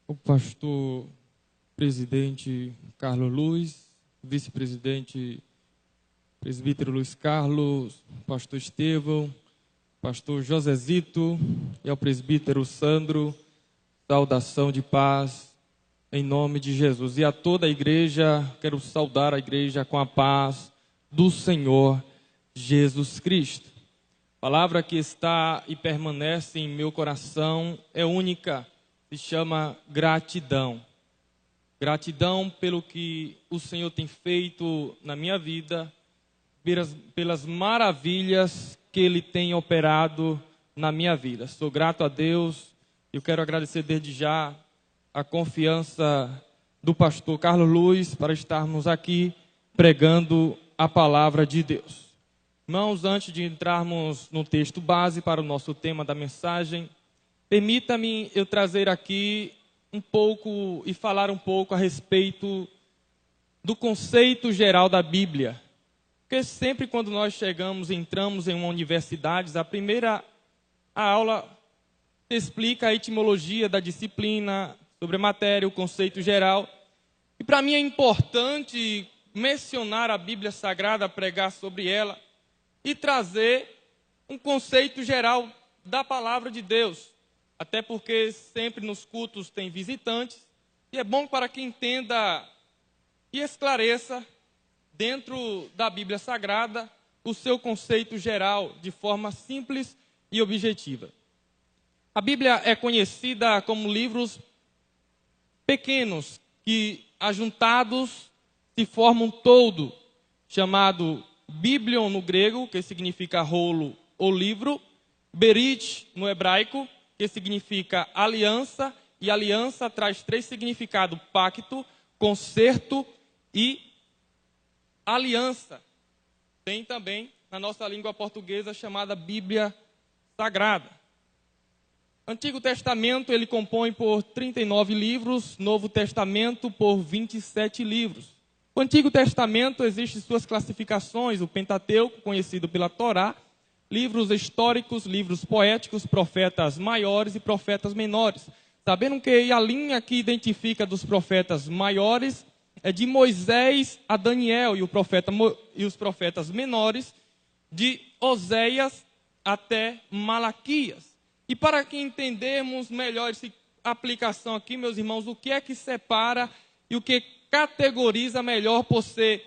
o pastor presidente Carlos Luiz, vice-presidente presbítero Luiz Carlos, pastor Estevão, pastor Josezito e ao presbítero Sandro, saudação de paz em nome de Jesus. E a toda a igreja, quero saudar a igreja com a paz do Senhor Jesus Cristo. A palavra que está e permanece em meu coração é única, se chama gratidão. Gratidão pelo que o Senhor tem feito na minha vida, pelas maravilhas que Ele tem operado na minha vida. Sou grato a Deus e eu quero agradecer desde já a confiança do pastor Carlos Luiz para estarmos aqui pregando a palavra de Deus. Irmãos, antes de entrarmos no texto base para o nosso tema da mensagem, permita-me eu trazer aqui um pouco e falar um pouco a respeito do conceito geral da Bíblia. Porque sempre quando nós chegamos, entramos em uma universidade, a primeira aula explica a etimologia da disciplina, sobre a matéria, o conceito geral. E para mim é importante mencionar a Bíblia Sagrada, pregar sobre ela e trazer um conceito geral da palavra de Deus. Até porque sempre nos cultos tem visitantes e é bom para que entenda e esclareça dentro da Bíblia Sagrada o seu conceito geral de forma simples e objetiva. A Bíblia é conhecida como livros pequenos que, ajuntados, se formam um todo, chamado Biblion no grego, que significa rolo ou livro, Berit no hebraico, que significa aliança, e aliança traz três significados: pacto, concerto e aliança. Tem também na nossa língua portuguesa chamada Bíblia Sagrada. Antigo Testamento ele compõe por 39 livros, Novo Testamento por 27 livros. O Antigo Testamento existe suas classificações: o Pentateuco, conhecido pela Torá, livros históricos, livros poéticos, profetas maiores e profetas menores. Sabendo que a linha que identifica dos profetas maiores é de Moisés a Daniel, e os profetas menores de Oséias até Malaquias. E para que entendermos melhor essa aplicação aqui, meus irmãos, o que é que separa e o que categoriza melhor por ser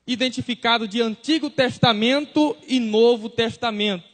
identificado de Antigo Testamento e Novo Testamento?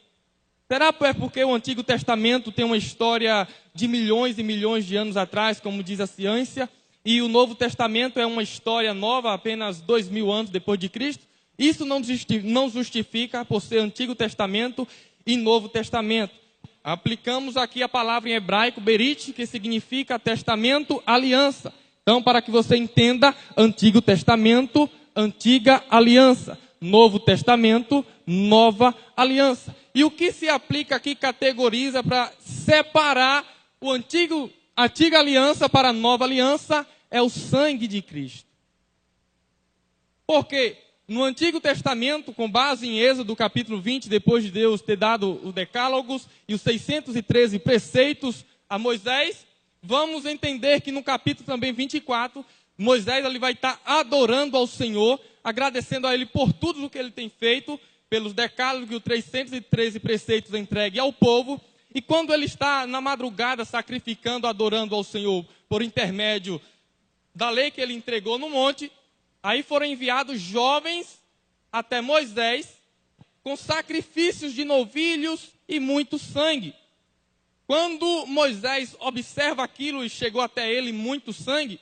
Será porque o Antigo Testamento tem uma história de milhões e milhões de anos atrás, como diz a ciência, e o Novo Testamento é uma história nova, apenas 2000 anos depois de Cristo? Isso não justifica por ser Antigo Testamento e Novo Testamento. Aplicamos aqui a palavra em hebraico, berit, que significa testamento, aliança. Então, para que você entenda, Antigo Testamento, antiga aliança. Novo Testamento, nova aliança. E o que se aplica aqui, categoriza para separar a antiga aliança para a nova aliança, é o sangue de Cristo. Por quê? No Antigo Testamento, com base em Êxodo capítulo 20, depois de Deus ter dado os decálogos e os 613 preceitos a Moisés, vamos entender que no capítulo também 24, Moisés ele vai estar adorando ao Senhor, agradecendo a Ele por tudo o que Ele tem feito, pelos decálogos e os 313 preceitos entregues ao povo. E quando ele está na madrugada sacrificando, adorando ao Senhor por intermédio da lei que Ele entregou no monte, aí foram enviados jovens até Moisés com sacrifícios de novilhos e muito sangue. Quando Moisés observa aquilo e chegou até ele muito sangue,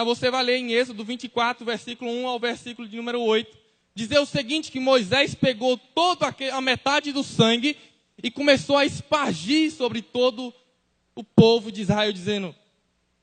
você vai ler em Êxodo 24, versículo 1 ao versículo de número 8, dizer o seguinte, que Moisés pegou toda a metade do sangue e começou a espargir sobre todo o povo de Israel, dizendo: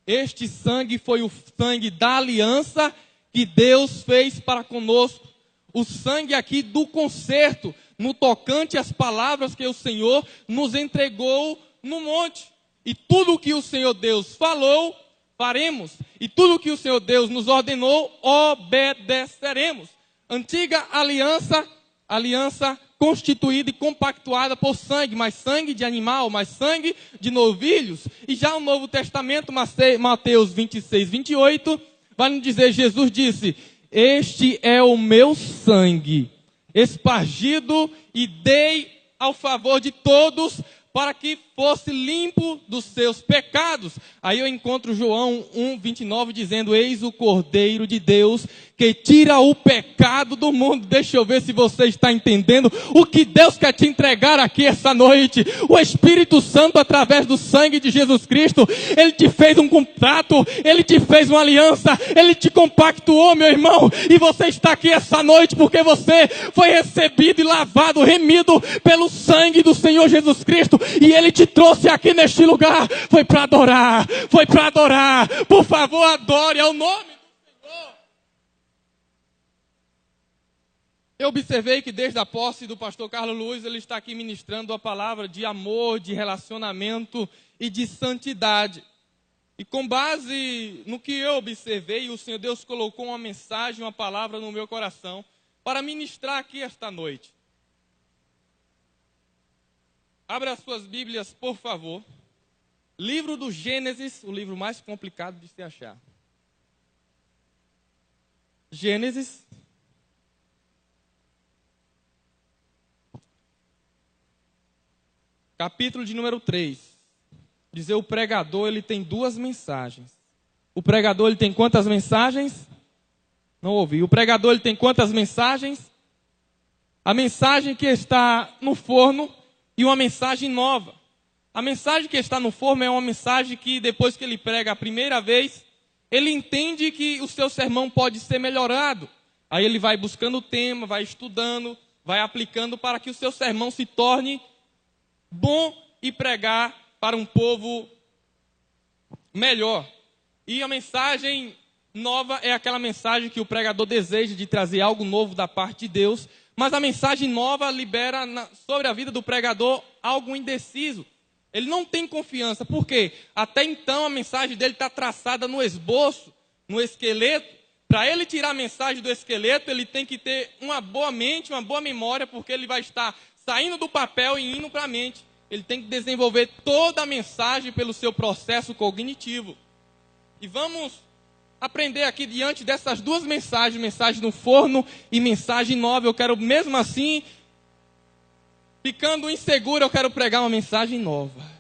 este sangue foi o sangue da aliança que Deus fez para conosco, o sangue aqui do concerto, no tocante às palavras que o Senhor nos entregou no monte. E tudo o que o Senhor Deus falou, faremos. E tudo o que o Senhor Deus nos ordenou, obedeceremos. Antiga aliança, aliança constituída e compactuada por sangue, mais sangue de animal, mais sangue de novilhos. E já o Novo Testamento, Mateus 26, 28, vai nos dizer, Jesus disse, este é o meu sangue, espargido e dei ao favor de todos, para que fosse limpo dos seus pecados. Aí eu encontro João 1:29 dizendo, eis o Cordeiro de Deus que tira o pecado do mundo. Deixa eu ver se você está entendendo o que Deus quer te entregar aqui essa noite. O Espírito Santo, através do sangue de Jesus Cristo, Ele te fez um contrato, Ele te fez uma aliança, Ele te compactuou, meu irmão, e você está aqui essa noite porque você foi recebido e lavado, remido pelo sangue do Senhor Jesus Cristo, e Ele te trouxe aqui neste lugar, foi para adorar, por favor adore ao nome do Senhor. Eu observei que desde a posse do pastor Carlos Luiz, ele está aqui ministrando a palavra de amor, de relacionamento e de santidade. E com base no que eu observei, o Senhor Deus colocou uma mensagem, uma palavra no meu coração, para ministrar aqui esta noite. Abra as suas Bíblias, por favor. Livro do Gênesis, o livro mais complicado de se achar. Gênesis. Capítulo de número 3. Dizer o pregador, ele tem duas mensagens. O pregador, ele tem quantas mensagens? Não ouvi. O pregador, ele tem quantas mensagens? A mensagem que está no forno e uma mensagem nova. A mensagem que está no forno é uma mensagem que depois que ele prega a primeira vez, ele entende que o seu sermão pode ser melhorado. Aí ele vai buscando o tema, vai estudando, vai aplicando para que o seu sermão se torne bom e pregar para um povo melhor. E a mensagem nova é aquela mensagem que o pregador deseja de trazer algo novo da parte de Deus, mas a mensagem nova libera sobre a vida do pregador algo indeciso. Ele não tem confiança, porque até então a mensagem dele está traçada no esboço, no esqueleto. Para ele tirar a mensagem do esqueleto, ele tem que ter uma boa mente, uma boa memória, porque ele vai estar saindo do papel e indo para a mente. Ele tem que desenvolver toda a mensagem pelo seu processo cognitivo. E vamos aprender aqui diante dessas duas mensagens, mensagem no forno e mensagem nova. Eu quero mesmo assim, ficando inseguro, eu quero pregar uma mensagem nova.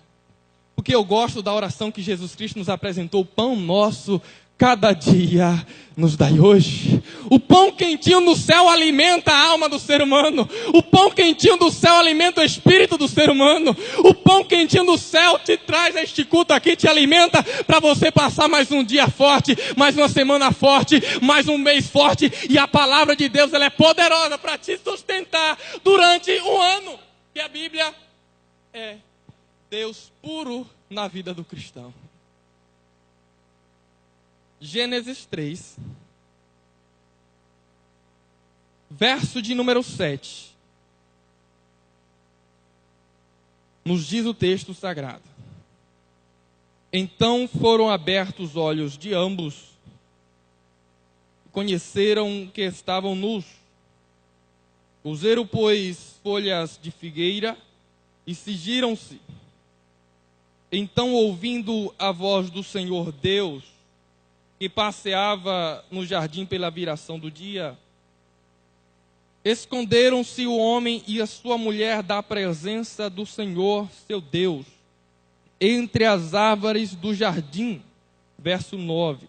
Porque eu gosto da oração que Jesus Cristo nos apresentou, o pão nosso cada dia nos dai hoje. O pão quentinho do céu alimenta a alma do ser humano. O pão quentinho do céu alimenta o espírito do ser humano. O pão quentinho do céu te traz a este culto aqui, te alimenta para você passar mais um dia forte, mais uma semana forte, mais um mês forte. E a palavra de Deus, ela é poderosa para te sustentar durante um ano. E a Bíblia é Deus puro na vida do cristão. Gênesis 3, verso de número 7, nos diz o texto sagrado. Então foram abertos os olhos de ambos, conheceram que estavam nus. Cozeram, pois, folhas de figueira e cingiram-se. Então, ouvindo a voz do Senhor Deus, que passeava no jardim pela viração do dia, esconderam-se o homem e a sua mulher da presença do Senhor, seu Deus, entre as árvores do jardim. Verso 9.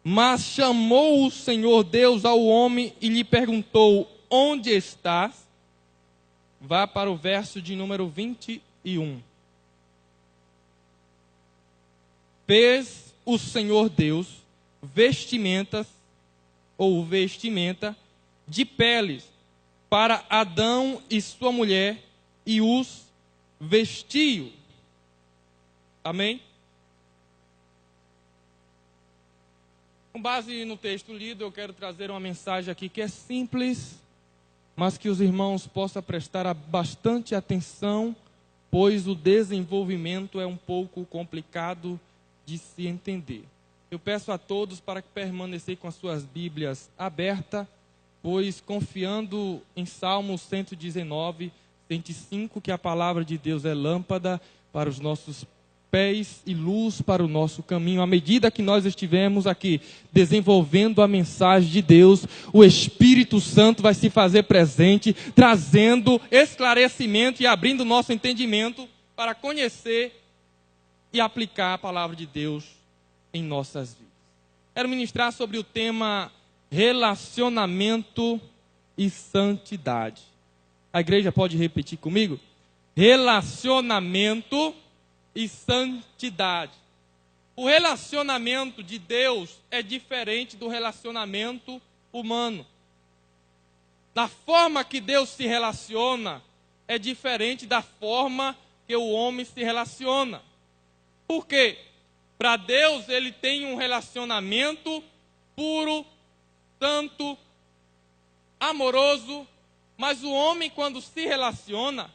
Mas chamou o Senhor Deus ao homem e lhe perguntou, onde estás? Vá para o verso de número 21. Fez o Senhor Deus vestimenta de peles para Adão e sua mulher e os vestiu. Amém? Com base no texto lido, eu quero trazer uma mensagem aqui que é simples, mas que os irmãos possam prestar bastante atenção, pois o desenvolvimento é um pouco complicado de se entender. Eu peço a todos para que permaneçam com as suas Bíblias abertas pois confiando em Salmo 119, 105, que a palavra de Deus é lâmpada para os nossos pés e luz para o nosso caminho. À medida que nós estivermos aqui desenvolvendo a mensagem de Deus, o Espírito Santo vai se fazer presente, trazendo esclarecimento e abrindo nosso entendimento para conhecer e aplicar a palavra de Deus em nossas vidas. Quero ministrar sobre o tema relacionamento e santidade. A igreja pode repetir comigo? Relacionamento e santidade. O relacionamento de Deus é diferente do relacionamento humano. Da forma que Deus se relaciona é diferente da forma que o homem se relaciona. Por quê? Para Deus ele tem um relacionamento puro, santo, amoroso, mas o homem quando se relaciona,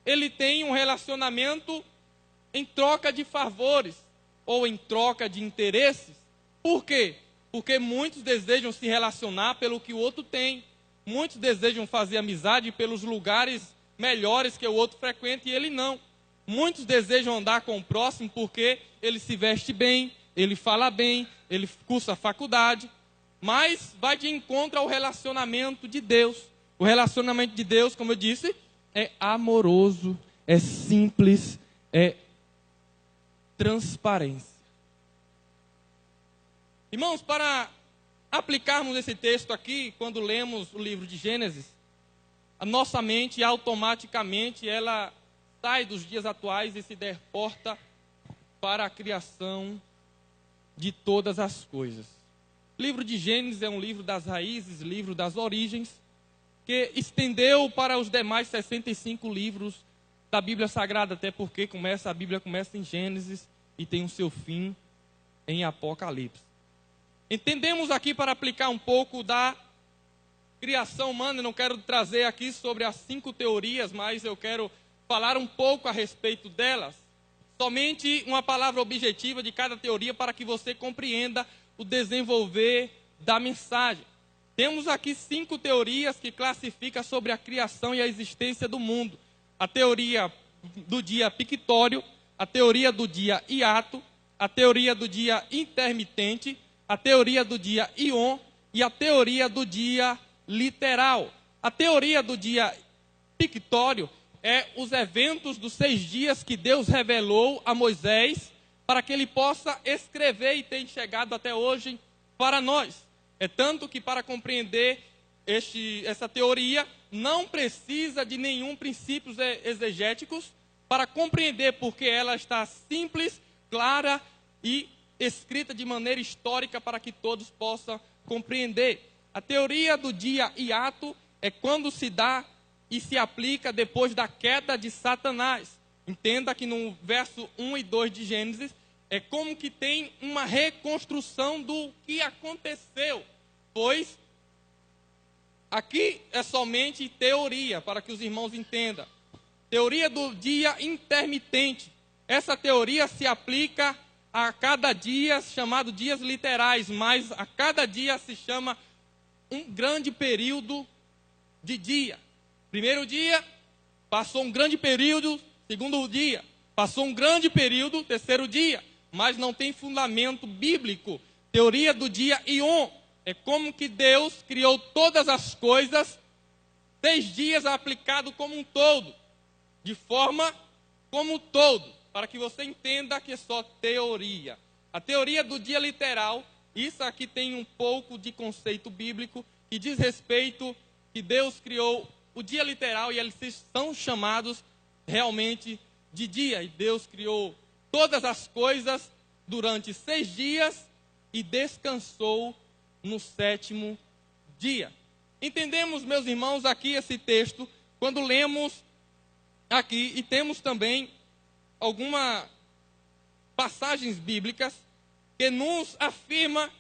ele tem um relacionamento em troca de favores ou em troca de interesses. Por quê? Porque muitos desejam se relacionar pelo que o outro tem. Muitos desejam fazer amizade pelos lugares melhores que o outro frequenta e ele não. Muitos desejam andar com o próximo porque ele se veste bem, ele fala bem, ele cursa a faculdade. Mas vai de encontro ao relacionamento de Deus. O relacionamento de Deus, como eu disse, é amoroso, é simples, é transparência. Irmãos, para aplicarmos esse texto aqui, quando lemos o livro de Gênesis, a nossa mente automaticamente ela sai dos dias atuais e se deporta para a criação de todas as coisas. O livro de Gênesis é um livro das raízes, livro das origens, que estendeu para os demais 65 livros da Bíblia Sagrada, até porque a Bíblia começa em Gênesis e tem o seu fim em Apocalipse. Entendemos aqui, para aplicar um pouco da criação humana, eu não quero trazer aqui sobre as 5 teorias, mas eu quero falar um pouco a respeito delas. Somente uma palavra objetiva de cada teoria para que você compreenda o desenvolver da mensagem. Temos aqui 5 teorias que classificam sobre a criação e a existência do mundo. A teoria do dia pictório, a teoria do dia hiato, a teoria do dia intermitente, a teoria do dia íon e a teoria do dia literal. A teoria do dia pictório é os eventos dos 6 dias que Deus revelou a Moisés para que ele possa escrever e tem chegado até hoje para nós. É tanto que para compreender essa teoria não precisa de nenhum princípios exegéticos para compreender, porque ela está simples, clara e escrita de maneira histórica para que todos possam compreender. A teoria do dia hiato é quando se dá e se aplica depois da queda de Satanás. Entenda que no verso 1 e 2 de Gênesis é como que tem uma reconstrução do que aconteceu, pois aqui é somente teoria, para que os irmãos entendam. Teoria do dia intermitente. Essa teoria se aplica a cada dia, chamado dias literais, mas a cada dia se chama um grande período de dia. Primeiro dia, passou um grande período. Segundo dia, passou um grande período. Terceiro dia, mas não tem fundamento bíblico. Teoria do dia íon. É como que Deus criou todas as coisas, 6 dias aplicado como um todo, de forma como um todo, para que você entenda que é só teoria. A teoria do dia literal, isso aqui tem um pouco de conceito bíblico, que diz respeito que Deus criou o dia literal e eles são chamados realmente de dia. E Deus criou todas as coisas durante 6 dias e descansou no 7º dia. Entendemos, meus irmãos, aqui esse texto, quando lemos aqui, e temos também algumas passagens bíblicas que nos afirma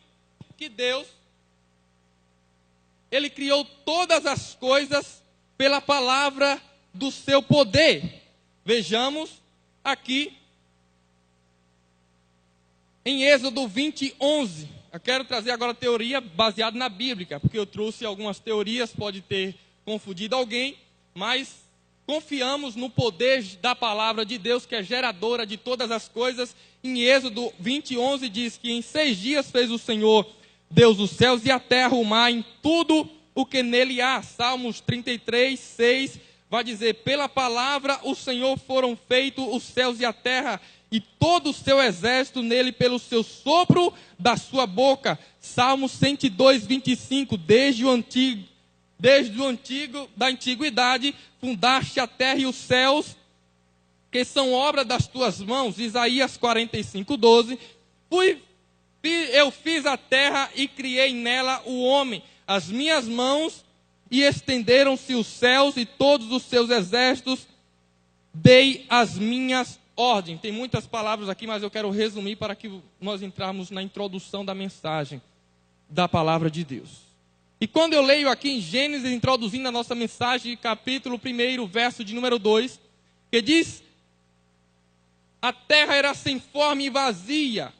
que Deus, Ele criou todas as coisas pela palavra do seu poder. Vejamos aqui em Êxodo 20:11. Eu quero trazer agora teoria baseada na Bíblia, porque eu trouxe algumas teorias, pode ter confundido alguém, mas confiamos no poder da palavra de Deus, que é geradora de todas as coisas. Em Êxodo 20:11 diz que em 6 dias fez o Senhor, Deus, os céus e a terra, o mar, em tudo o que nele há. Salmos 33:6 vai dizer: pela palavra o Senhor foram feitos os céus e a terra, e todo o seu exército nele pelo seu sopro da sua boca. Salmos 102:25, da antiguidade, fundaste a terra e os céus, que são obra das tuas mãos. Isaías 45:12, eu fiz a terra e criei nela o homem, as minhas mãos, e estenderam-se os céus e todos os seus exércitos, dei as minhas ordens. Tem muitas palavras aqui, mas eu quero resumir para que nós entrarmos na introdução da mensagem da palavra de Deus. E quando eu leio aqui em Gênesis, introduzindo a nossa mensagem, capítulo 1, verso de número 2, que diz: a terra era sem forma e vazia,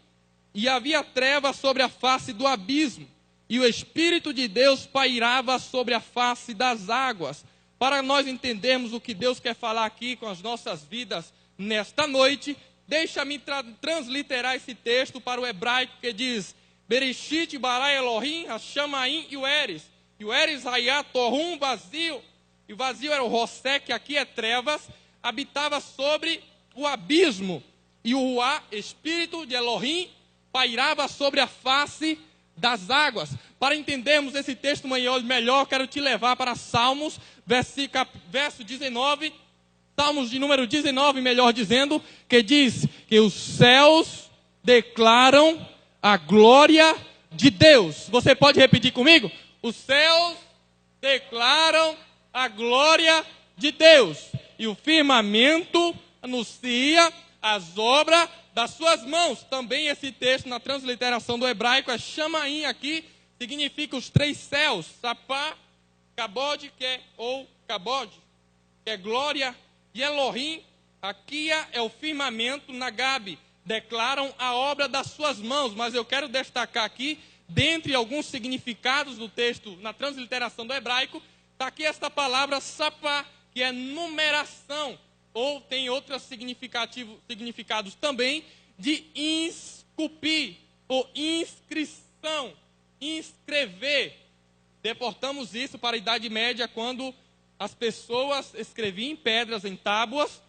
e havia trevas sobre a face do abismo, e o Espírito de Deus pairava sobre a face das águas. Para nós entendermos o que Deus quer falar aqui com as nossas vidas nesta noite, deixa-me transliterar esse texto para o hebraico, que diz: Bereshit bara Elohim Hashamaim e o Eres. E o Eres Hayat Tohum, vazio. E o vazio era o Rossé, que aqui é trevas, habitava sobre o abismo. E o Ruá, Espírito de Elohim, pairava sobre a face das águas. Para entendermos esse texto melhor, quero te levar para Salmos, verso 19. Salmos de número 19, melhor dizendo, que diz que os céus declaram a glória de Deus. Você pode repetir comigo? Os céus declaram a glória de Deus, e o firmamento anuncia as obras das suas mãos. Também esse texto, na transliteração do hebraico, é Shamaim, aqui significa os 3 céus, Sapá, Kabod, ou Kabod, que é glória, e Elohim, aqui é o firmamento, Nagabe, declaram a obra das suas mãos. Mas eu quero destacar aqui, dentre alguns significados do texto, na transliteração do hebraico, está aqui esta palavra Sapá, que é numeração, ou tem outros significados também, de insculpir, ou inscrição, inscrever. Deportamos isso para a Idade Média, quando as pessoas escreviam em pedras, em tábuas,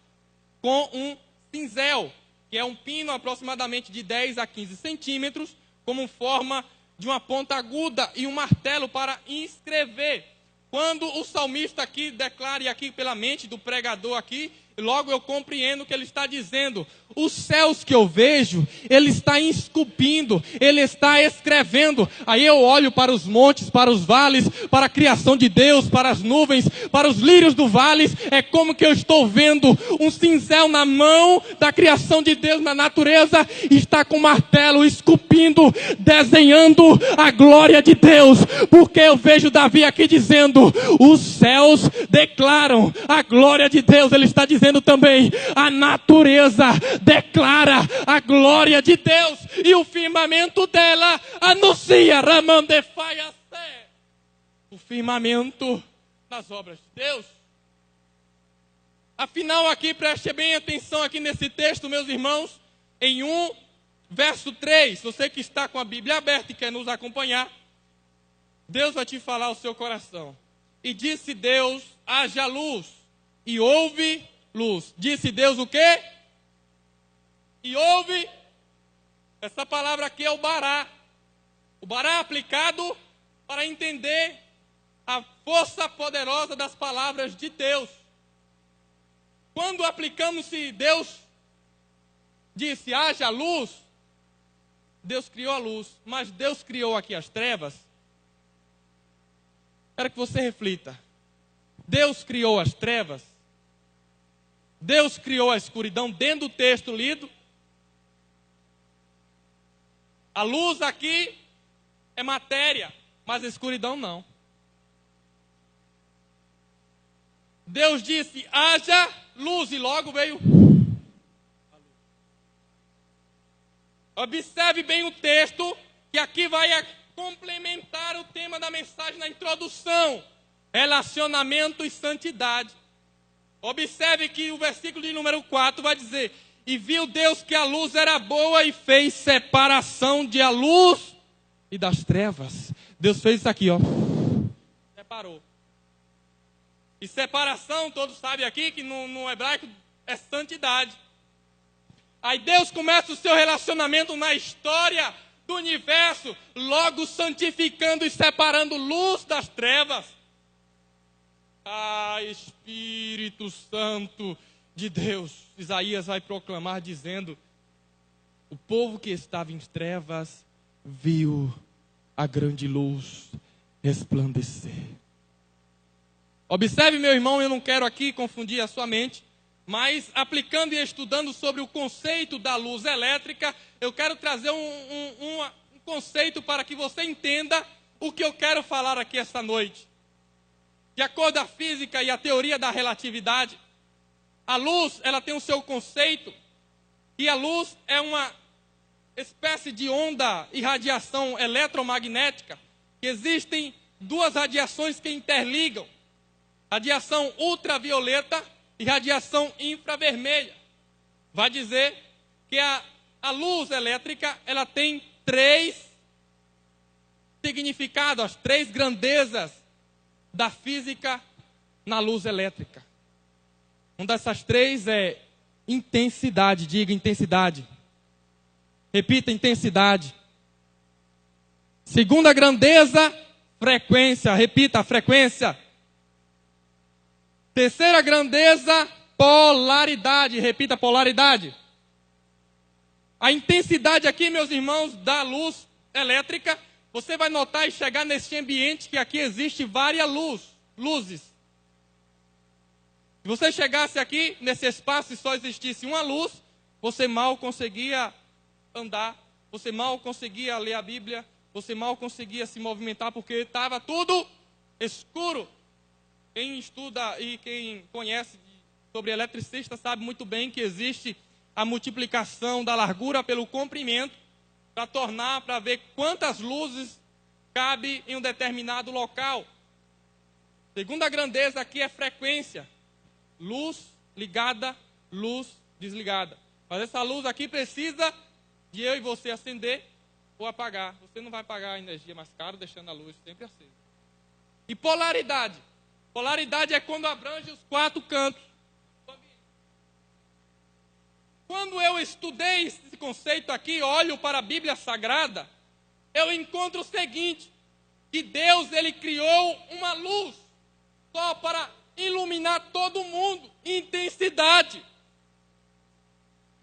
com um cinzel, que é um pino aproximadamente de 10 a 15 centímetros, como forma de uma ponta aguda, e um martelo para inscrever. Quando o salmista aqui declara, e aqui pela mente do pregador aqui, logo eu compreendo que ele está dizendo: os céus que eu vejo, ele está esculpindo, ele está escrevendo. Aí eu olho para os montes, para os vales, para a criação de Deus, para as nuvens, para os lírios do vale. É como que eu estou vendo um cincel na mão da criação de Deus na natureza, e está com martelo esculpindo, desenhando a glória de Deus. Porque eu vejo Davi aqui dizendo: os céus declaram a glória de Deus. Ele está dizendo também: a natureza declara a glória de Deus, e o firmamento dela anuncia Ramandefaiasé, o firmamento das obras de Deus. Afinal, aqui, preste bem atenção aqui nesse texto, meus irmãos, em 1, verso 3, você que está com a Bíblia aberta e quer nos acompanhar, Deus vai te falar ao seu coração. E disse Deus: haja luz, e houve luz. Disse Deus o quê? E houve. Essa palavra aqui é o bará. O bará aplicado para entender a força poderosa das palavras de Deus. Quando aplicamos, se Deus disse haja luz, Deus criou a luz. Mas Deus criou aqui as trevas. Quero que você reflita. Deus criou as trevas. Deus criou a escuridão dentro do texto lido. A luz aqui é matéria, mas a escuridão não. Deus disse: haja luz, e logo veio a luz. Observe bem o texto, que que aqui vai complementar o tema da mensagem na introdução: relacionamento e santidade. Observe que o versículo de número 4 vai dizer: e viu Deus que a luz era boa e fez separação de a luz e das trevas. Deus fez isso aqui, ó. Separou. E separação, todos sabem aqui que no hebraico é santidade. Aí Deus começa o seu relacionamento na história do universo, logo santificando e separando luz das trevas. Ah, Espírito Santo de Deus. Isaías vai proclamar dizendo: o povo que estava em trevas viu a grande luz resplandecer. Observe, meu irmão, eu não quero aqui confundir a sua mente, mas aplicando e estudando sobre o conceito da luz elétrica, eu quero trazer um conceito para que você entenda o que eu quero falar aqui esta noite. De acordo com a física e a teoria da relatividade, a luz, ela tem o seu conceito, e a luz é uma espécie de onda e radiação eletromagnética, que existem duas radiações que interligam: radiação ultravioleta e radiação infravermelha. Vai dizer que a luz elétrica, ela tem 3 significados, as 3 grandezas da física na luz elétrica. Uma dessas 3 é intensidade. Diga intensidade. Repita, intensidade. Segunda grandeza, frequência. Repita, frequência. Terceira grandeza, polaridade. Repita, polaridade. A intensidade aqui, meus irmãos, da luz elétrica, você vai notar e chegar nesse ambiente que aqui existe várias luzes. Se você chegasse aqui nesse espaço e só existisse uma luz, você mal conseguia andar, você mal conseguia ler a Bíblia, você mal conseguia se movimentar porque estava tudo escuro. Quem estuda e quem conhece sobre eletricista sabe muito bem que existe a multiplicação da largura pelo comprimento para ver quantas luzes cabe em um determinado local. Segunda grandeza aqui é frequência. Luz ligada, luz desligada. Mas essa luz aqui precisa de eu e você acender ou apagar. Você não vai pagar a energia mais cara deixando a luz sempre acesa. E polaridade. Polaridade é quando abrange os 4 cantos. Quando eu estudei esse conceito aqui, olho para a Bíblia Sagrada, eu encontro o seguinte: que Deus, ele criou uma luz só para iluminar todo mundo, intensidade.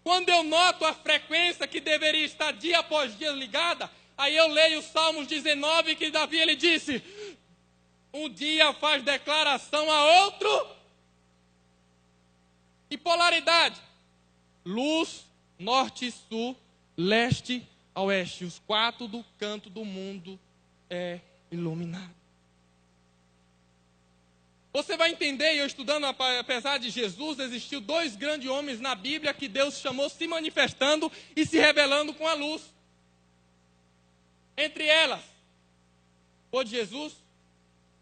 Quando eu noto a frequência que deveria estar dia após dia ligada, aí eu leio Salmos 19, que Davi, ele disse: um dia faz declaração a outro. E polaridade: luz, norte e sul, leste a oeste. Os 4 do canto do mundo é iluminado. Você vai entender, eu estudando, apesar de Jesus, existiu 2 grandes homens na Bíblia que Deus chamou se manifestando e se revelando com a luz. Entre elas, foi Jesus,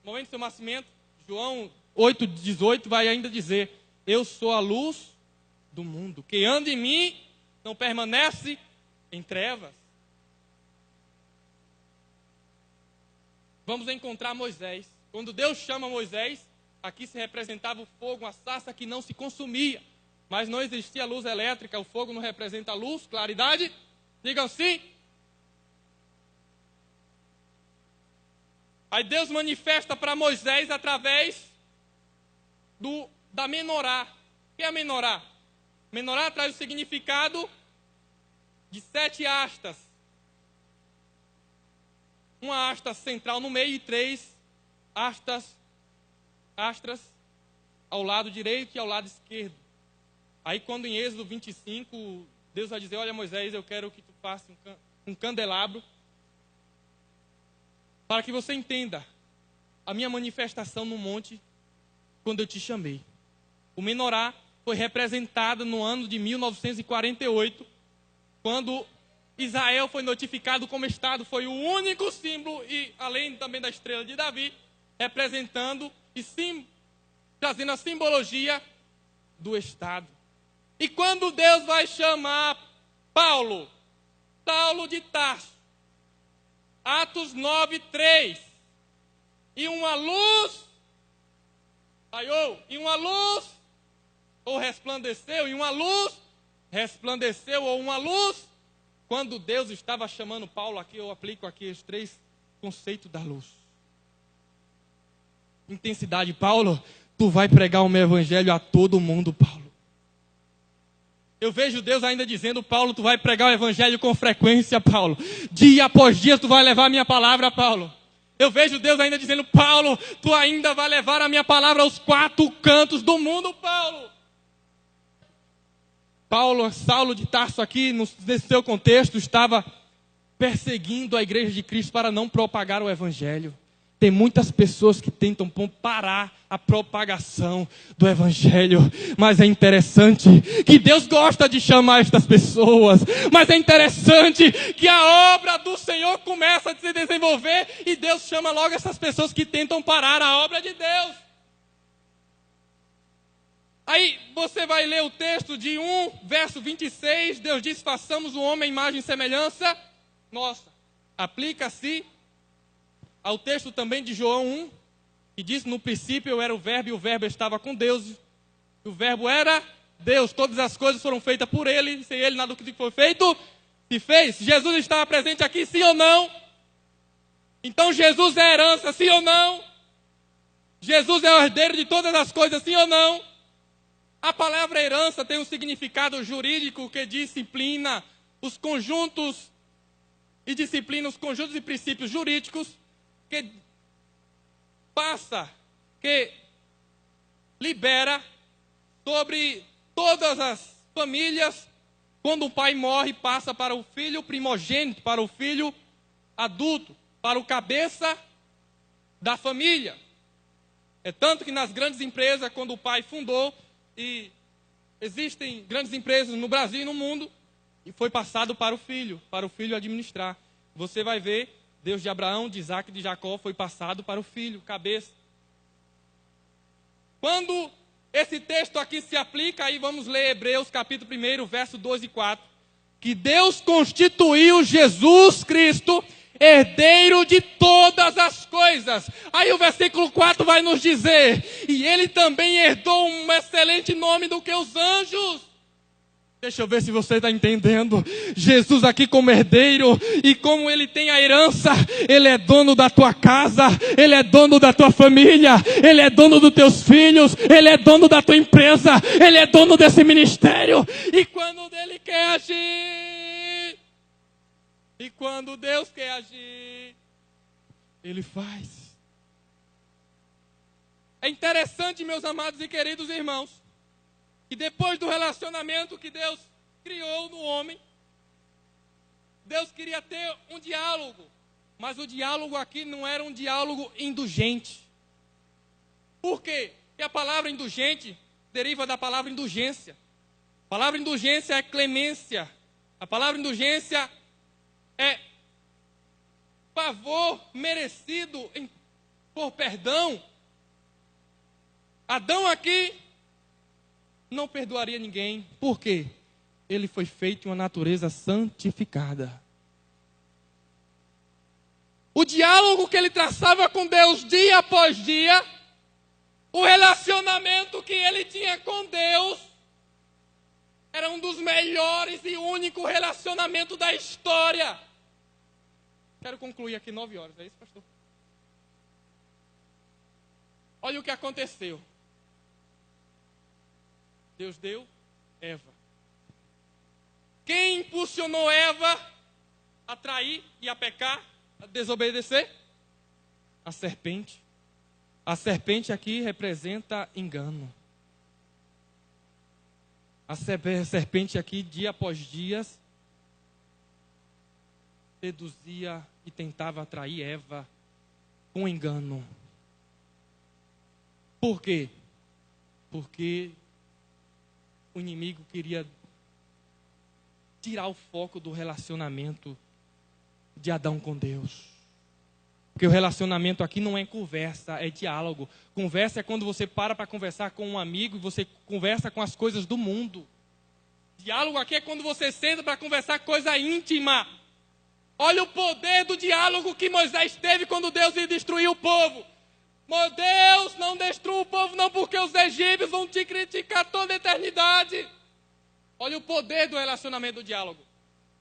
no momento do seu nascimento, João 8,18 vai ainda dizer: eu sou a luz do mundo. Quem anda em mim não permanece em trevas. Vamos encontrar Moisés. Quando Deus chama Moisés, aqui se representava o fogo, uma sarça que não se consumia. Mas não existia luz elétrica, o fogo não representa luz, claridade. Digam sim. Aí Deus manifesta para Moisés através da menorá. O que é a menorá? Menorá traz o significado de 7 hastas. Uma hasta central no meio e 3 astras ao lado direito e ao lado esquerdo. Aí quando em Êxodo 25, Deus vai dizer: olha, Moisés, eu quero que tu faças um candelabro, para que você entenda a minha manifestação no monte quando eu te chamei. O menorá foi representado no ano de 1948, quando Israel foi notificado como Estado, foi o único símbolo, e além também da estrela de Davi, representando e trazendo a simbologia do Estado. E quando Deus vai chamar Paulo, Saulo de Tarso, Atos 9:3, e uma luz raiou, e uma luz, ou resplandeceu, e uma luz resplandeceu, ou uma luz. Quando Deus estava chamando Paulo, aqui eu aplico aqui os 3 conceitos da luz. Intensidade, Paulo, tu vai pregar o meu evangelho a todo mundo, Paulo. Eu vejo Deus ainda dizendo, Paulo, tu vai pregar o evangelho com frequência, Paulo. Dia após dia tu vai levar a minha palavra, Paulo. Eu vejo Deus ainda dizendo, Paulo, tu ainda vai levar a minha palavra aos 4 cantos do mundo, Paulo. Saulo de Tarso aqui, nesse seu contexto, estava perseguindo a igreja de Cristo para não propagar o evangelho. Tem muitas pessoas que tentam parar a propagação do evangelho, mas é interessante que Deus gosta de chamar estas pessoas, mas é interessante que a obra do Senhor começa a se desenvolver e Deus chama logo essas pessoas que tentam parar a obra de Deus. Aí você vai ler o texto de 1, verso 26, Deus diz, façamos o homem à imagem e semelhança nossa. Aplica-se ao texto também de João 1, que diz, no princípio eu era o verbo e o verbo estava com Deus. E o verbo era Deus, todas as coisas foram feitas por ele, sem ele nada do que foi feito se fez. Jesus estava presente aqui, sim ou não? Então Jesus é herança, sim ou não? Jesus é o herdeiro de todas as coisas, sim ou não? A palavra herança tem um significado jurídico que disciplina os conjuntos e disciplina os conjuntos e princípios jurídicos que libera sobre todas as famílias. Quando o pai morre, passa para o filho primogênito, para o filho adulto, para o cabeça da família. É tanto que nas grandes empresas, quando o pai fundou, e existem grandes empresas no Brasil e no mundo, e foi passado para o filho administrar. Você vai ver, Deus de Abraão, de Isaac e de Jacó foi passado para o filho, cabeça. Quando esse texto aqui se aplica, aí vamos ler Hebreus capítulo 1, verso 2 e 4, que Deus constituiu Jesus Cristo herdeiro de todas as coisas. Aí o versículo 4 vai nos dizer, e ele também herdou um excelente nome do que os anjos. Deixa eu ver se você está entendendo. Jesus aqui como herdeiro, e como ele tem a herança, ele é dono da tua casa, ele é dono da tua família, ele é dono dos teus filhos, ele é dono da tua empresa, ele é dono desse ministério. E quando ele quer agir, e quando Deus quer agir, ele faz. É interessante, meus amados e queridos irmãos, que depois do relacionamento que Deus criou no homem, Deus queria ter um diálogo, mas o diálogo aqui não era um diálogo indulgente. Por quê? Porque a palavra indulgente deriva da palavra indulgência. A palavra indulgência é clemência. A palavra indulgência é favor merecido por perdão. Adão aqui não perdoaria ninguém. Por quê? Ele foi feito em uma natureza santificada. O diálogo que ele traçava com Deus dia após dia, o relacionamento que ele tinha com Deus, era um dos melhores e único relacionamento da história. Quero concluir aqui 9 horas, é isso, pastor? Olha o que aconteceu. Deus deu Eva. Quem impulsionou Eva a trair e a pecar, a desobedecer? A serpente. A serpente aqui representa engano. A serpente aqui, dia após dia, seduzia e tentava atrair Eva com engano. Por quê? Porque o inimigo queria tirar o foco do relacionamento de Adão com Deus. Porque o relacionamento aqui não é conversa, é diálogo. Conversa é quando você para conversar com um amigo e você conversa com as coisas do mundo. Diálogo aqui é quando você senta para conversar coisa íntima. Olha o poder do diálogo que Moisés teve quando Deus ia destruir o povo. Meu Deus, não destrua o povo não, porque os egípcios vão te criticar toda a eternidade. Olha o poder do relacionamento do diálogo.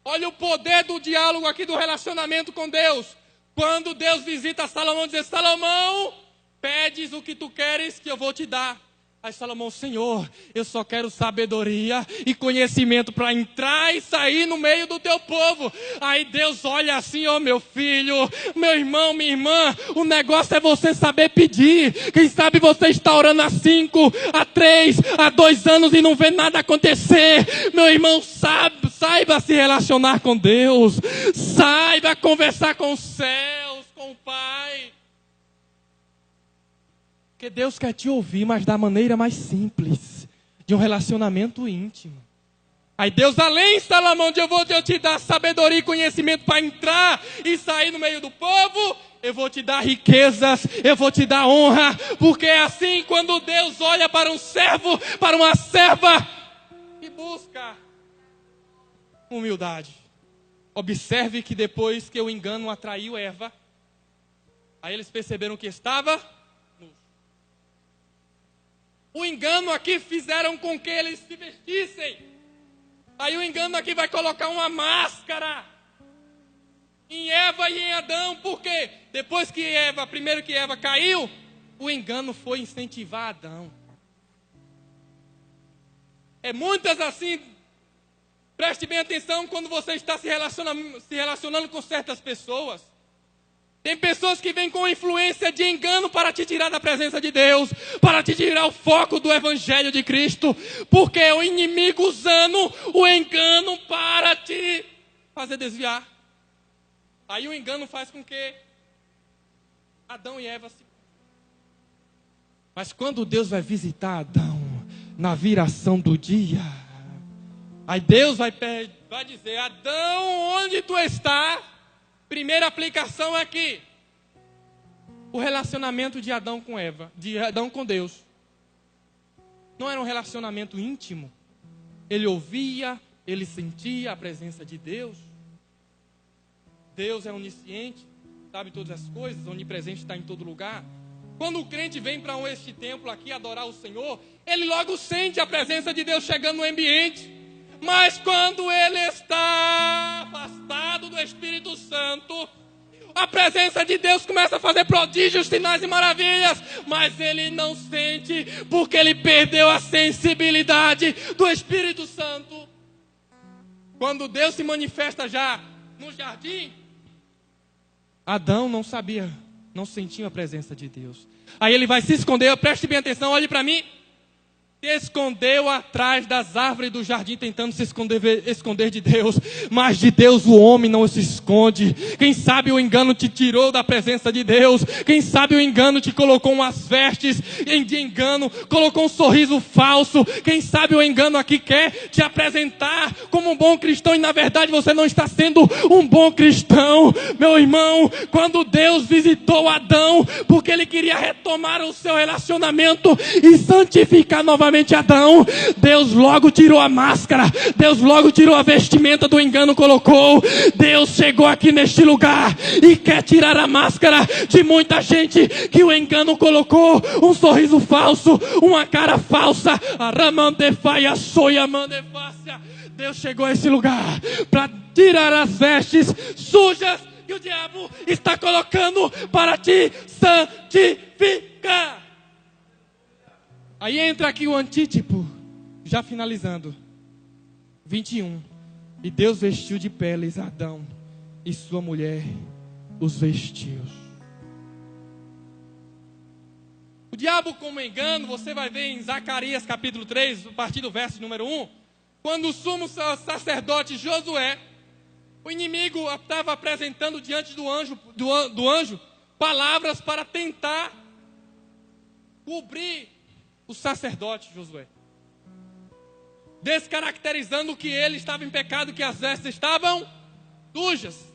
Olha o poder do diálogo aqui do relacionamento com Deus. Quando Deus visita Salomão, diz: Salomão, pedes o que tu queres que eu vou te dar. Aí Salomão: Senhor, eu só quero sabedoria e conhecimento para entrar e sair no meio do teu povo. Aí Deus olha assim: ó, meu filho, meu irmão, minha irmã, o negócio é você saber pedir. Quem sabe você está orando há 5, há 3, há 2 anos e não vê nada acontecer. Meu irmão, saiba se relacionar com Deus. Saiba conversar com os céus, com o Pai. Porque Deus quer te ouvir, mas da maneira mais simples, de um relacionamento íntimo. Aí Deus, além, Salomão, de eu vou te dar sabedoria e conhecimento para entrar e sair no meio do povo, eu vou te dar riquezas, eu vou te dar honra, porque é assim quando Deus olha para um servo, para uma serva, e busca humildade. Observe que depois que o engano atraiu Eva, aí eles perceberam que estava... O engano aqui fizeram com que eles se vestissem. Aí o engano aqui vai colocar uma máscara em Eva e em Adão. Por quê? Depois que primeiro que Eva caiu, o engano foi incentivar Adão. É muitas assim. Preste bem atenção quando você está se relacionando com certas pessoas. Tem pessoas que vêm com influência de engano para te tirar da presença de Deus, para te tirar o foco do Evangelho de Cristo, porque é o inimigo usando o engano para te fazer desviar. Aí o engano faz com que Adão e Eva se... Mas quando Deus vai visitar Adão, na viração do dia, aí Deus vai dizer: Adão, onde tu está? Primeira aplicação é que o relacionamento de Adão com Eva, de Adão com Deus, não era um relacionamento íntimo. Ele ouvia, ele sentia a presença de Deus. Deus é onisciente, sabe todas as coisas, onipresente, está em todo lugar. Quando o crente vem para este templo aqui adorar o Senhor, ele logo sente a presença de Deus chegando no ambiente. Mas quando ele está afastado do Espírito Santo, a presença de Deus começa a fazer prodígios, sinais e maravilhas, mas ele não sente, porque ele perdeu a sensibilidade do Espírito Santo. Quando Deus se manifesta já no jardim, Adão não sabia, não sentia a presença de Deus. Aí ele vai se esconder, preste bem atenção, olhe para mim. Se escondeu atrás das árvores do jardim, tentando se esconder de Deus. Mas de Deus o homem não se esconde. Quem sabe o engano te tirou da presença de Deus. Quem sabe o engano te colocou umas vestes de engano, colocou um sorriso falso. Quem sabe o engano aqui quer te apresentar como um bom cristão, e na verdade você não está sendo um bom cristão. Meu irmão, quando Deus visitou Adão, porque ele queria retomar o seu relacionamento e santificar novamente Adão, Deus logo tirou a máscara, Deus logo tirou a vestimenta do engano, colocou. Deus chegou aqui neste lugar e quer tirar a máscara de muita gente que o engano colocou, um sorriso falso, uma cara falsa. Deus chegou a esse lugar para tirar as vestes sujas que o diabo está colocando para te santificar. Aí entra aqui o antítipo, já finalizando. 21. E Deus vestiu de peles Adão e sua mulher os vestiu. O diabo, como engano, você vai ver em Zacarias capítulo 3, a partir do verso número 1. Quando o sumo sacerdote Josué, o inimigo estava apresentando diante do anjo palavras para tentar cobrir o sacerdote Josué. descaracterizando que ele estava em pecado, que as vestes estavam sujas.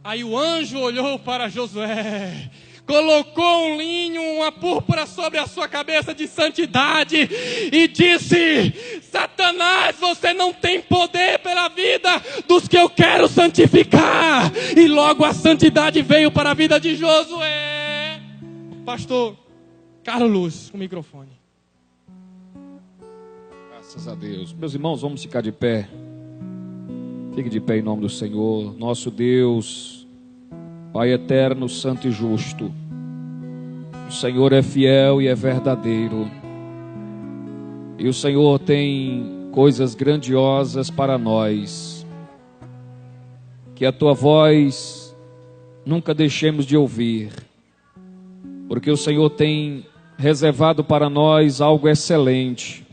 Aí o anjo olhou para Josué, colocou um linho, uma púrpura sobre a sua cabeça de santidade e disse: Satanás, você não tem poder pela vida dos que eu quero santificar. E logo a santidade veio para a vida de Josué. Pastor Carlos Luz, com o microfone. Graças a Deus. Meus irmãos, vamos ficar de pé. Fique de pé em nome do Senhor. Nosso Deus, Pai eterno, santo e justo, o Senhor é fiel e é verdadeiro. E o Senhor tem coisas grandiosas para nós. Que a Tua voz nunca deixemos de ouvir, porque o Senhor tem reservado para nós algo excelente.